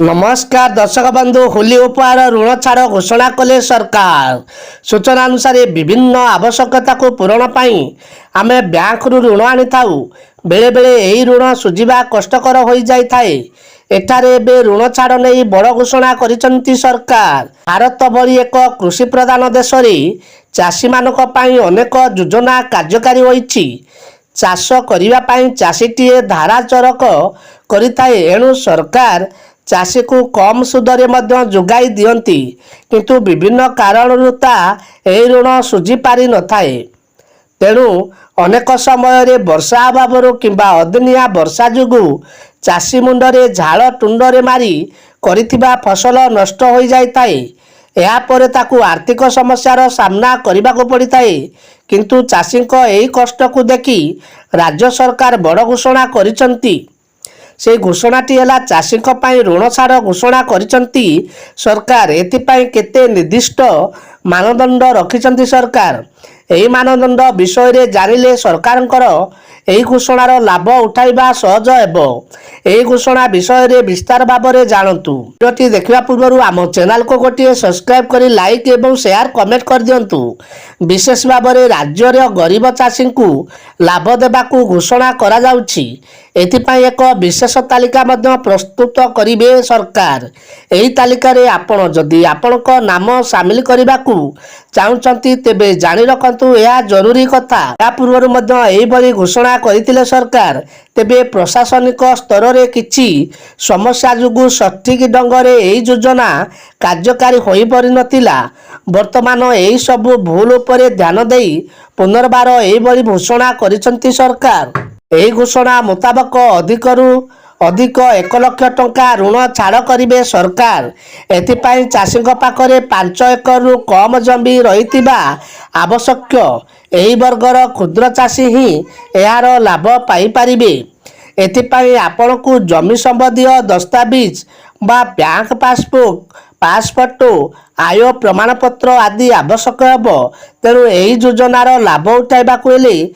नमस्कार दर्शक बंधु होली उपहार ऋण छाड़ घोषणा कले सरकार। सूचना अनुसार विभिन्न आवश्यकता को पूरण पाई आमे बैंक रु ऋण आनी थाउ। बेले बेले यही ऋण सुझिबा कष्टकर हो जाई थाए। एठारे एबे ऋण छाड़ नहीं बड़ घोषणा करिसंती सरकार। भारत भली एक कृषि प्रधान देश रे चाषी मानक पाई अनेक योजना कार्यकारी होईछि। चाष करिबा पाई चाषीटीए धारा चरक करिथाए, एणु सरकार चाषी को कम सुदरे मध्य जोगाई दियंती, किंतु विभिन्न कारणरू ता एही ऋण सुझी पारि नथाए। तेणु अनेक समय वर्षा अभाव किंबा अदिनिया वर्षा जोगु चाषी मुंडरे झाड़ टुंडरे मारी करिथिबा फसल नष्ट हो जाइथाए। यापर ताकू आर्थिक समस्यार सामना करने को पड़ी थाए, किंतु चाषी एही कष्ट को देखी राज्य सरकार बड़ घोषणा करिसंती। से घोषणाटी है चाषी ऋण छाड़ घोषणा करिसंती सरकार। एथिपाई केते निर्दिष्ट मानदंड रखिसंती सरकार। यही मानदंड विषय रे जानिले सरकारंकर यही घोषणार लाभ उठाइबा सहज हेबो। यही घोषणा विषय रे विस्तार भाव में जानतु। वीडियोटी देखिबा पूर्व आम चैनल को गोटे सब्सक्राइब करी लाइक एवं शेयर कमेंट कर दियंतु। विशेष भाव में राज्य रे गरीब चाषी को लाभ देबाकू घोषणा करा जाउछि। एथिपाई एक विशेष तालिका मध्य प्रस्तुत करिवे सरकार। एही तालिका रे आपण जदि आपणक नाम सामिल करबाकू चाहुचंती तेबे जानि रखंतु, यह जरूरी कथा। या पूर्व मध्य एही भली घोषणा करथिले सरकार। तेबे प्रशासनिक स्तर रे किछि समस्या जुगु सठिक ढंगरे एही योजना कार्यकारी होई परि नथिला। वर्तमान एही सब भूल उपरे ध्यान देई पुनर्बार एही भली घोषणा करिसंती सरकार। एही घोषणा मुताबक अधिक 1 लाख टंका ऋण छाड़ करिवे सरकार। एथिपाई चाषी पाखरे 5 एकर रु कम जमी रहिथिबा आवश्यक। एही वर्गर क्षुद्र चाषी ही यार लाभ पाई पारिबे। एथिपाई आपनकु जमी संबंधी दस्तावेज बा बैंक पासबुक, पासपोर्ट, आय प्रमाणपत्र आदि आवश्यक हेबो। तेणु एही योजनार लाभ उठाइबाकु हेले